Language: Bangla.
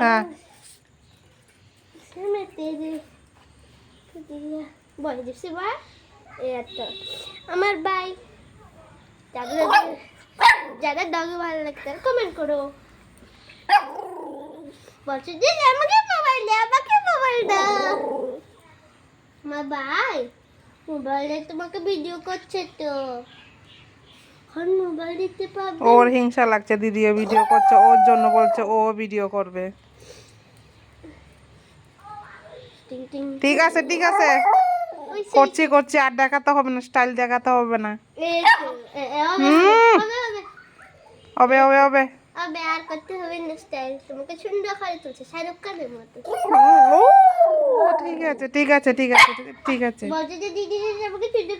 হ্যাঁ আমার ভাই যাদের ডগে ভালো লাগছে কমেন্ট করো। বলছে যে আমাকে মোবাইল দাও। আমার ভাই মোবাইলে তোমাকে ভিডিও করছে তো, এখন মোবাইল দিতে পারবে। ওর হিংসা লাগছে, দিদিও ভিডিও করছে, ওর জন্য বলছে ও ভিডিও করবে। ঠিক আছে ঠিক আছে, করছি আর দেখাতে হবে না, স্টাইল দেখাতে হবে না। হবে হবে হবে আবে আর করতে হবে না স্টাইল, তোমাকে সুন্দর করে তুলছে শাহরুখ খানের মতো। ঠিক আছে ঠিক আছে ঠিক আছে ঠিক আছে। বলছে যে দিদি আমাকে সুন্দর